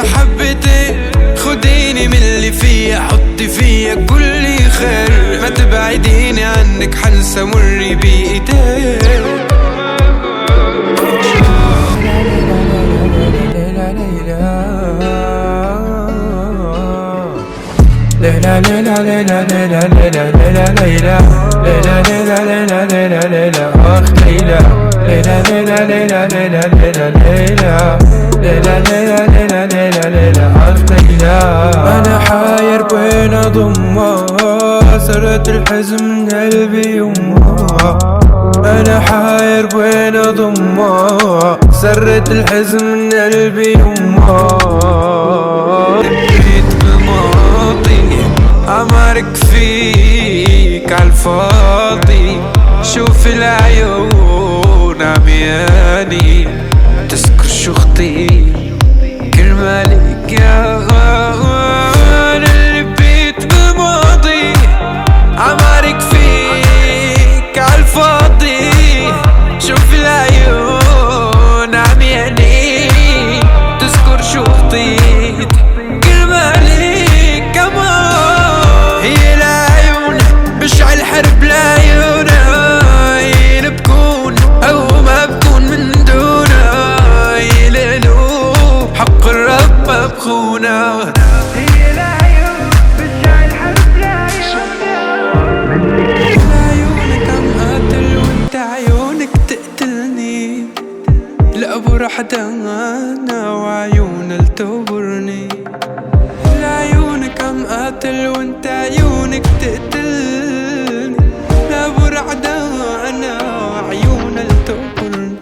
حبتين خديني من اللي فيا حطي فيا كل خير، ما تبعديني عنك حنسى مري بإيديك. ليلى ليلى ليلى ليلى ليلى ليلى ليلى ليلى ليلى ليلى ليلى ليلى أخ ليلى ليلى ليلى ليلى ليلى ليلى ليلى ليلى ليلى ليلى ليلى ليلى أخ ليلى. أنا حاير بين أضمها سرت الحزن من قلبي يمها، أنا حاير بين أضمها سرت الحزن من قلبي يمها. أمرك فيك عالفاضي، شوف العيون عمياني تذكر شو خطي كرمالك يا أنا اللي بيت بماضي. أمرك فيك عالفاضي، شوف العيون عمياني تذكر شو خطيت كرمالك كمان. هي العيون بشعل حرب لعيونها، هي بكون أو ما بكون من دونها، هي ليلو حق الرب ما بخونا. هي العيون بشعل حرب لعيونها، عيونك عم قاتل وانت عيونك تقتلني، لأبو رح دانا وعيون التوبرني. عيونك عم قاتل وانت عيونك تقتلني، لا برعدا انا وعيون التوبرني.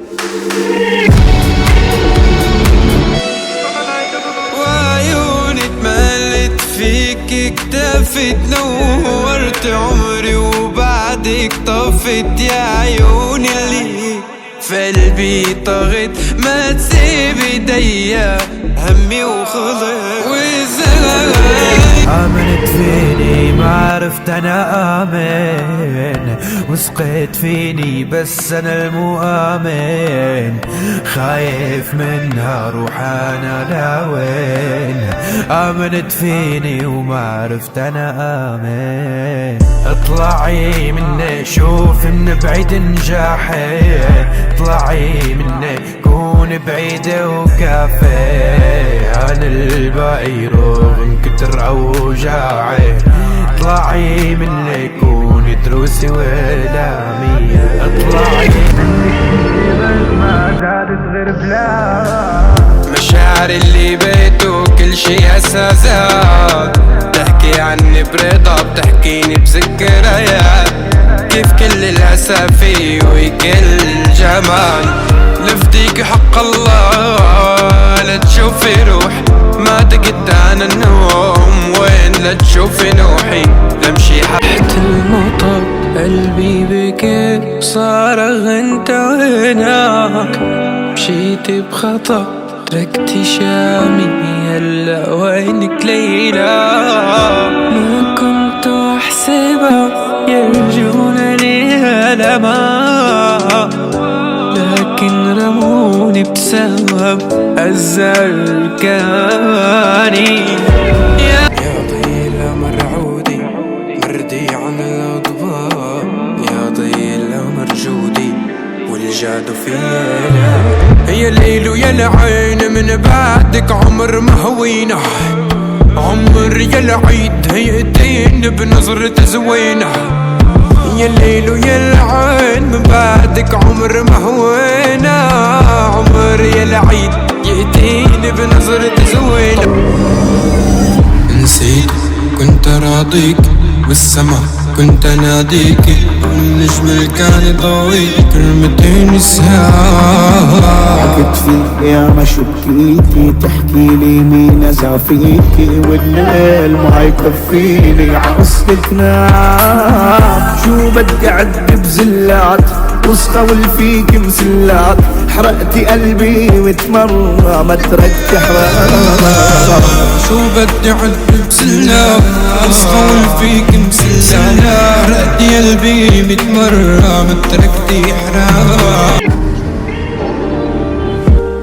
وعيوني اتملت فيك اكتفت نورت عمري وبعدك طفت يا عيوني اللي في قلبي طغت، ما تسيب ايديا همي وخلص. آمنت فيني ما عرفت أنا آمن، وثقت فيني بس أنا المؤمن، خايف منها روح أنا لوين. آمنت فيني وما عرفت أنا آمن، اطلعي مني شوف من بعيد نجاحي، اطلعي مني كون بعيدة وكافي، أنا الباقي رغم كتر أوجاعي. اطلعي مني كوني دروسي ولامي، اطلعي مني ما زادت غير بلا مشاعر اللي بيته كل شي أساسات، تحكي عني برضا بتحكيني بذكريات، كيف كل الأسافي وكل الجمال لفديك حق الله لا تشوفي روح ما دقت انا النوم وين لا تشوفي نوحي لمشي تحت المطر قلبي بكي صارخ انت وينك، مشيت بخطأ تركتي شامي هلا وينك ليلى، ما كنت احسبها يرجون لي هلما، لكن رموني بسبب الزركاني. يا ضيلة مرعودي مردي عن الأضباء، يا ضيلة مرجودي والجاد فينا، يا الليل ويا العين من بعدك عمر ما هوينا، عمر يا العيد هيئتين بنظرة زوينة، يا الليل ويا العين من بعدك عمر ما هوينا، عمر يا العيد يأتيني بنظرة زوينة. نسيت كنت راضيك بالسما كنت ناديك، النجم اللي كان يضويك كلمتين الساعة، حكت فيك يا ما شبكيكي تحكي لي مين أزع فيكي، والليل ما يكفيني عصفك نام، شو بدي أعد بزلات وصطول فيك مسلات، حرقتي قلبي وتمرة ما تركت حرام، شو بدي أعد بزلات وصطول فيك مسلات، حرقتي قلبي 100 مرة ما تركتي حرام.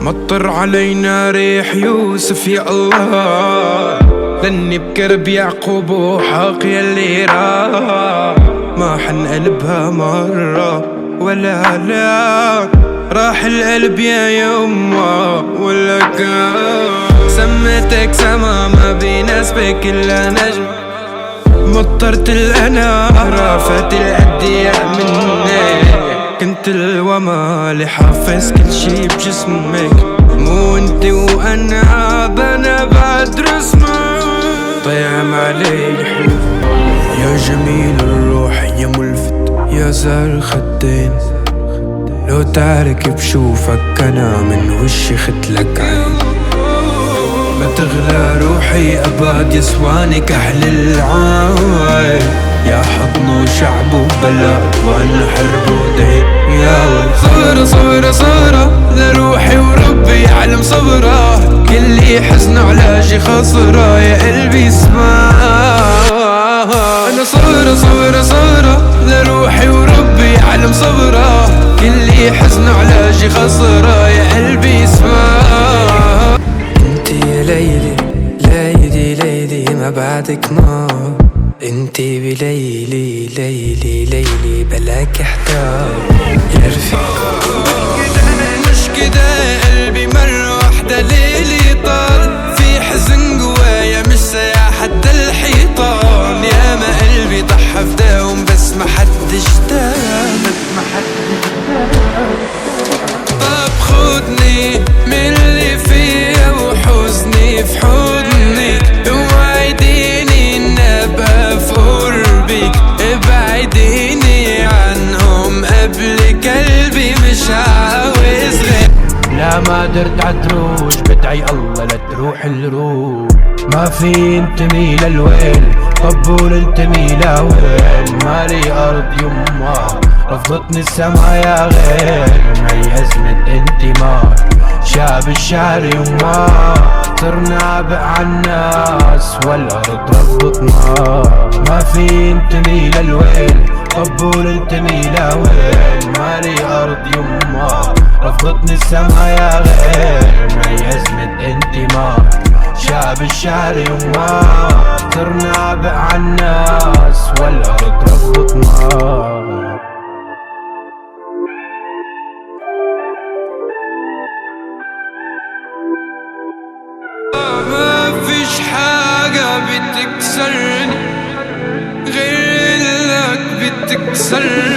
مطر علينا ريح يوسف يا الله، ذني بكرب يعقوب وحاق يلي راح، ما حنقلبها مرة ولا لا، راح القلب يا يما ولا كان. سميتك سما ما بيناسبك إلا نجم، مطرت الأنا رافت الأدياء مني، كنت الوما اللي حافظ كل شي بجسمك، مو انت وانا بنا بعد رسمك. طيعم علي حلو يا جميل الروح يا ملفت يا زار خدين، لو تعرك بشوفك انا من وشي ختلك عين، ما تغلى روحي ابد يسواني كحل العين، يا حضن وشعب وبلد وانا حرب ودين يا ولد. صبرة صبرة لروحي وربي يعلم صبره، كل حزن علاجي خسرة يا قلبي اسمع. انا صبرة لروحي وربي يعلم صبره، كل حزن علاجي خسرة يا قلبي اسمع. انتي يا ليلي ليلي ليلي ما بعدك نار، انتي بليلي ليلي ليلي بلاك احتار يا رفيق. مش كده قلبي مرة واحدة ليلي طال، في حزن جوايا مش سايع حتى الحيطان، يا ما قلبي ضحى في داوم بس ما حدش دام. طب خدني من اللي فيا وحزني في حضنك، وعديني ان ابقى في قربك، ابعديني عنهم قبل قلبي مش عاوز غير. لا ما درت عالدروج بدعي الله لا تروح الروح، ما في انتمي للويل طبول انتمي لويل، مالي ارض يما رفضتني السما يا غير، معي ازمة انتماء شاب الشعر يما، صرنا عبء عالناس والارض رفضتنا، ما في انتمي للويل طبول انتمي لويل، مالي ارض يما رفضتني السما يا غير، معي ازمة انتماء شاب الشعر يما، صرنا عبء عالناس والارض رفضتنا. ما فيش حاجة بتكسرني غير انك بتكسرني.